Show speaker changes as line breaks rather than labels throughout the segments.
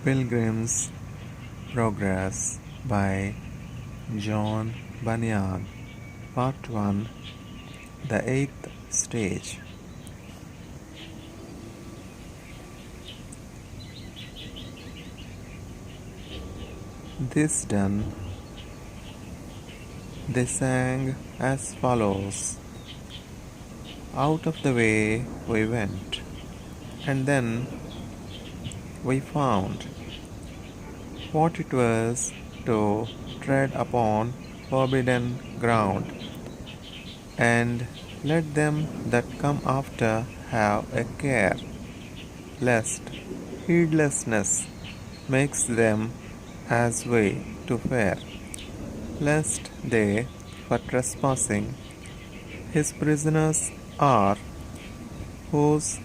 Pilgrim's Progress by John Bunyan. Part 1. The Eighth Stage. This done, they sang as follows. Out of the way we went, and then we found what it was to tread upon forbidden ground, and let them that come after have a care, lest heedlessness makes them as we to fare, lest they, for trespassing, his prisoners are, whose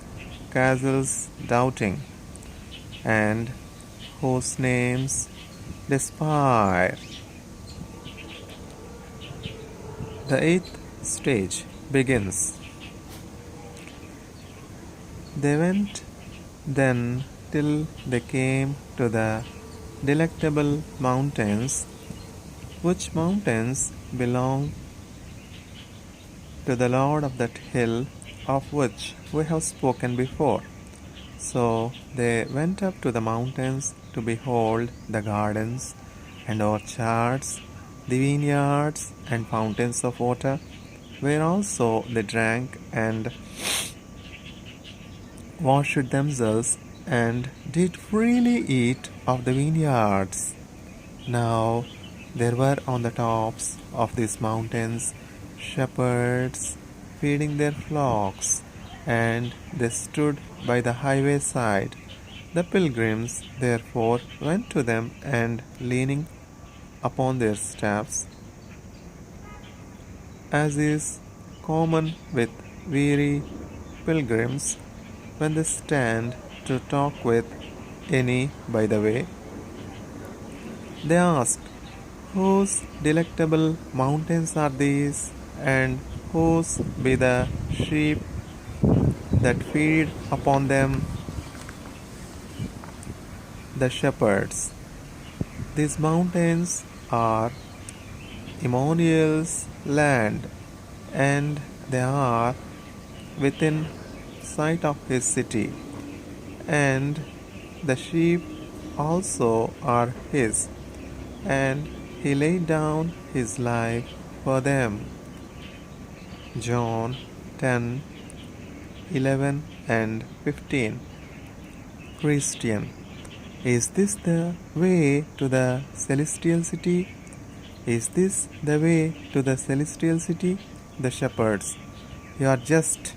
castles doubting, and whose names despise. The eighth stage begins. They went then till they came to the delectable mountains, which mountains belong to the Lord of that hill of which we have spoken before. So they went up to the mountains to behold the gardens and orchards, the vineyards and fountains of water, where also they drank and washed themselves and did freely eat of the vineyards. Now there were on the tops of these mountains shepherds feeding their flocks, and they stood by the highway side. The pilgrims therefore went to them, and leaning upon their staffs, as is common with weary pilgrims when they stand to talk with any by the way, they asked, whose delectable mountains are these, and whose be the sheep that feed upon them? The shepherds. These mountains are Emmanuel's land, and they are within sight of his city, and the sheep also are his, and he laid down his life for them. John 10:11 and 15. Christian. Is this the way to the celestial city? Is this the way to the celestial city? The shepherds. You are just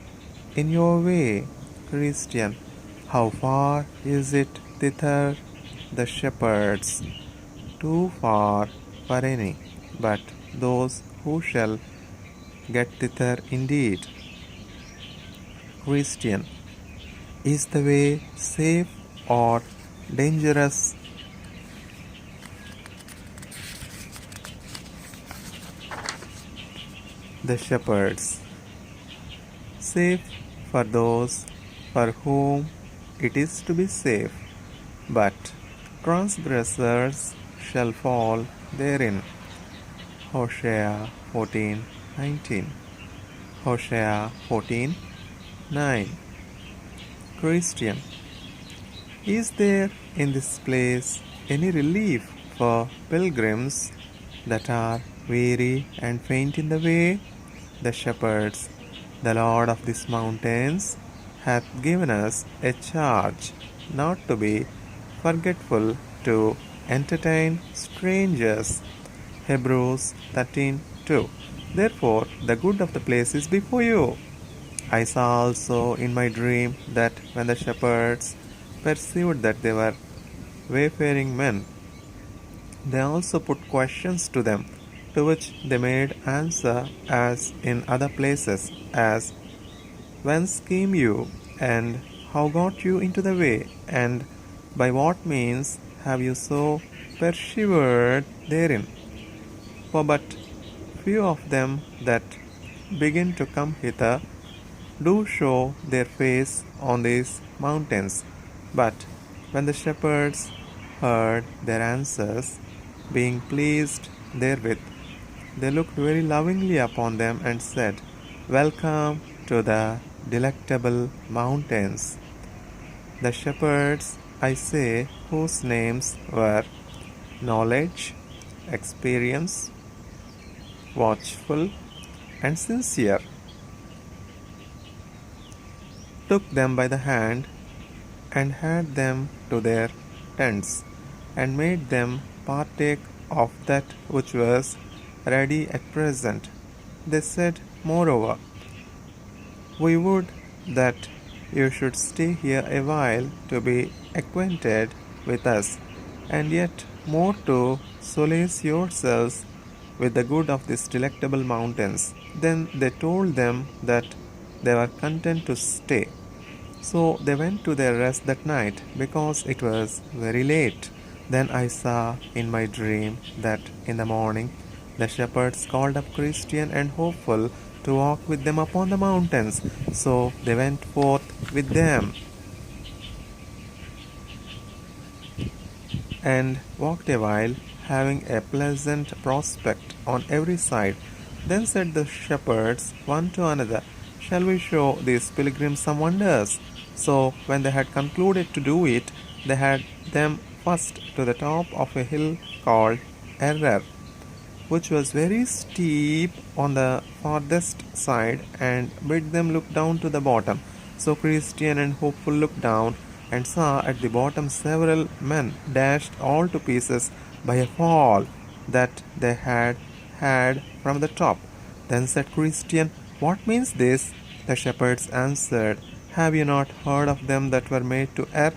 in your way, Christian. How far is it thither? The shepherds. Too far for any, but those who shall get thither indeed. Christian. Is the way safe or dangerous? The shepherds. Safe for those for whom it is to be safe, but transgressors shall fall therein. Hosea 14:19. Hosea 14:9. Christian. Is there in this place any relief for pilgrims that are weary and faint in the way? The shepherds. The Lord of these mountains hath given us a charge not to be forgetful to entertain strangers. Hebrews 13:2. Therefore the good of the place is before you. I saw also in my dream that when the shepherds perceived that they were wayfaring men, they also put questions to them, to which they made answer as in other places, as, whence came you, and how got you into the way, and by what means have you so persevered therein? For but few of them that begin to come hither do show their face on these mountains. But when the shepherds heard their answers, being pleased therewith, they looked very lovingly upon them and said, "Welcome to the delectable mountains." The shepherds, I say, whose names were Knowledge, Experience, Watchful, and Sincere, took them by the hand and had them to their tents, and made them partake of that which was ready at present. They said, moreover, "We would that you should stay here a while to be acquainted with us, and yet more to solace yourselves with the good of these delectable mountains." Then they told them that they were content to stay. So they went to their rest that night, because it was very late. Then I saw in my dream that in the morning the shepherds called up Christian and Hopeful to walk with them upon the mountains. So they went forth with them and walked a while, having a pleasant prospect on every side. Then said the shepherds one to another, "Shall we show these pilgrims some wonders?" So when they had concluded to do it, they had them first to the top of a hill called Error, which was very steep on the farthest side, and bid them look down to the bottom. So Christian and Hopeful looked down, and saw at the bottom several men dashed all to pieces by a fall that they had had from the top. Then said Christian, "What means this?" The shepherds answered, "Have you not heard of them that were made to err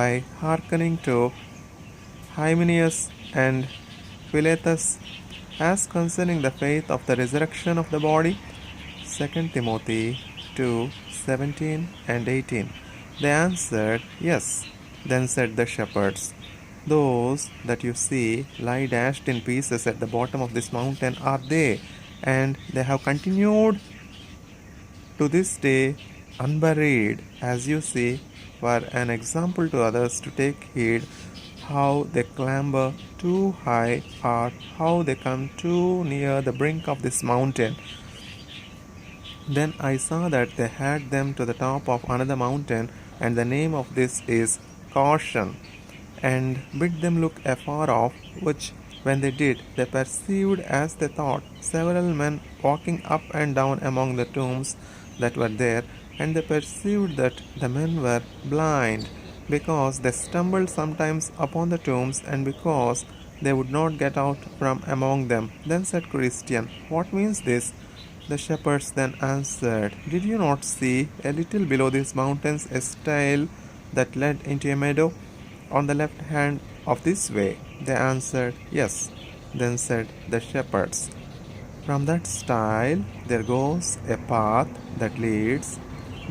by hearkening to Hymenaeus and Philetus, as concerning the faith of the resurrection of the body?" 2 Timothy 2:17 and 18. They answered, "Yes." Then said the shepherds, "Those that you see lie dashed in pieces at the bottom of this mountain are they, and they have continued to this day unburied, as you see, for an example to others to take heed how they clamber too high, or how they come too near the brink of this mountain." Then I saw that they had them to the top of another mountain, and the name of this is Caution, and bid them look afar off, which when they did, they perceived, as they thought, several men walking up and down among the tombs that were there, and they perceived that the men were blind, because they stumbled sometimes upon the tombs, and because they would not get out from among them. Then said Christian, "What means this?" The shepherds then answered, "Did you not see, a little below these mountains, a stile that led into a meadow on the left hand of this way?" They answered, "Yes." Then said the shepherds, "From that stile there goes a path that leads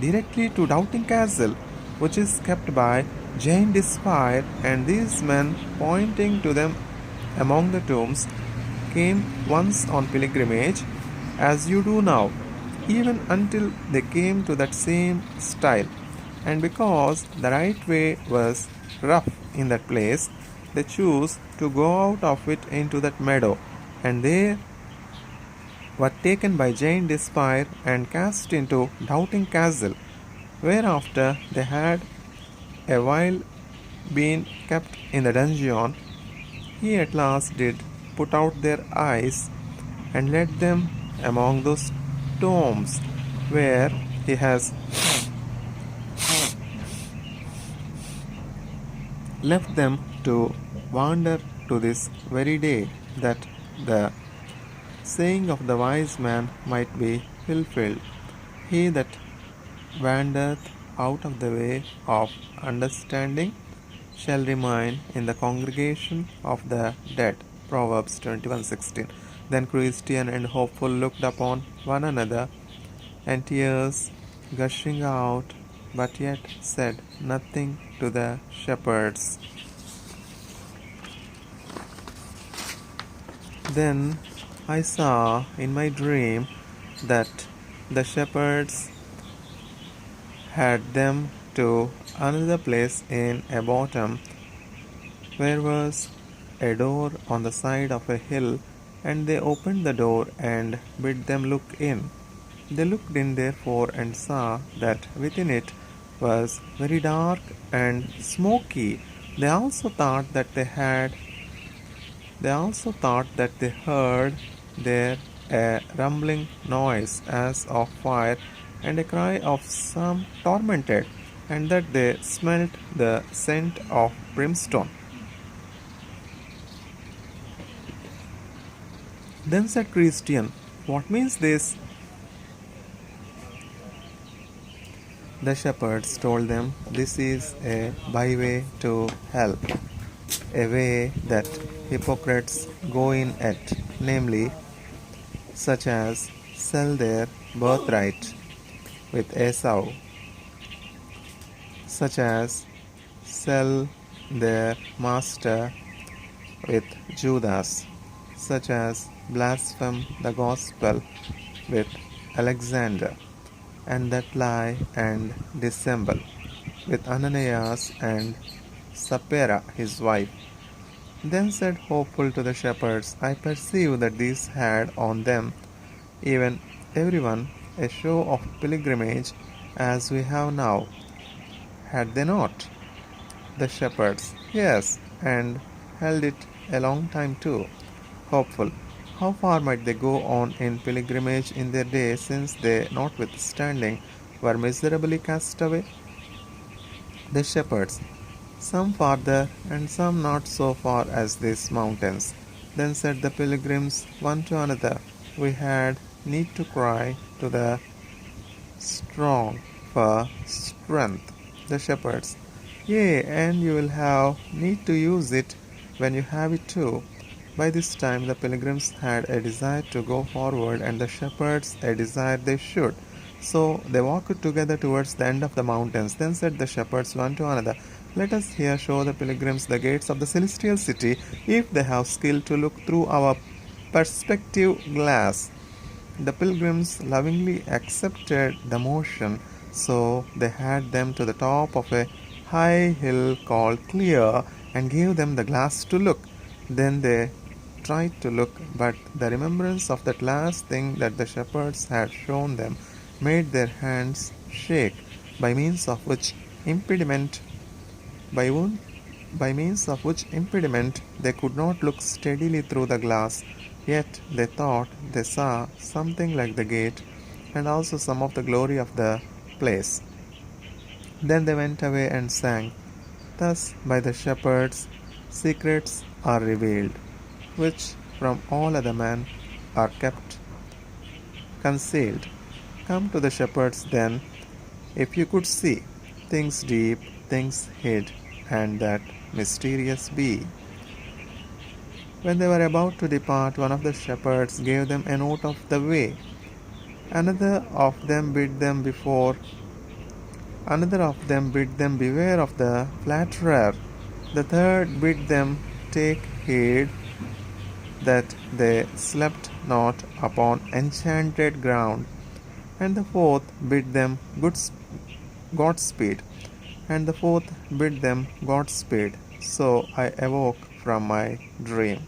directly to Doubting Castle, which is kept by Jane Despair." And these men, pointing to them among the tombs, came once on pilgrimage, as you do now, even until they came to that same stile. And because the right way was rough in that place, they chose to go out of it into that meadow, and they were taken by Jane Despair and cast into Doubting Castle, whereafter they had a while been kept in the dungeon. He at last did put out their eyes, and led them among those tombs, where he has left them to wander to this very day, that the saying of the wise man might be fulfilled, "He that wandereth out of the way of understanding shall remain in the congregation of the dead." Proverbs 21:16. Then Christian and Hopeful looked upon one another, and tears gushing out, but yet said nothing to the shepherds. Then I saw in my dream that the shepherds had them to another place in a bottom, where was a door on the side of a hill, and they opened the door and bid them look in. They looked in therefore and saw that within it was very dark and smoky. They also thought that they heard there a rumbling noise as of fire and a cry of some tormented, and that they smelt the scent of brimstone. Then said Christian, "What means this?" The shepherds told them, "This is a byway to hell, a way that hypocrites go in at, namely, such as sell their birthright with Esau, such as sell their master with Judas, such as blaspheme the gospel with Alexander, and that lie and dissemble with Ananias and Sapphira his wife." Then said Hopeful to the shepherds, "I perceive that these had on them, even everyone, a show of pilgrimage, as we have now. Had they not?" The shepherds, "Yes, and held it a long time too." Hopeful, "How far might they go on in pilgrimage in their day, since they, notwithstanding, were miserably cast away?" The shepherds, "Some farther, and some not so far as these mountains." Then said the pilgrims one to another, "We had need to cry to the strong for strength." The shepherds, "Yea, and you will have need to use it when you have it too." By this time the pilgrims had a desire to go forward, and the shepherds a desire they should. So they walked together towards the end of the mountains. Then said the shepherds one to another, "Let us here show the pilgrims the gates of the celestial city, if they have skill to look through our perspective glass." The pilgrims lovingly accepted the motion, so they had them to the top of a high hill called Clear, and gave them the glass to look. Then they tried to look, but the remembrance of that last thing that the shepherds had shown them made their hands shake, by means of which impediment by, one, by means of which impediment they could not look steadily through the glass. Yet they thought they saw something like the gate, and also some of the glory of the place. Then they went away and sang, "Thus by the shepherds secrets are revealed, which from all other men are kept concealed. Come to the shepherds then, if you could see things deep, things hid, and that mysterious be." When they were about to depart, one of the shepherds gave them a note of the way. Another of them bid them beware of the flatterer. The third bid them take heed that they slept not upon enchanted ground. And the fourth bid them Godspeed. And the fourth bid them Godspeed. So I awoke from my dream.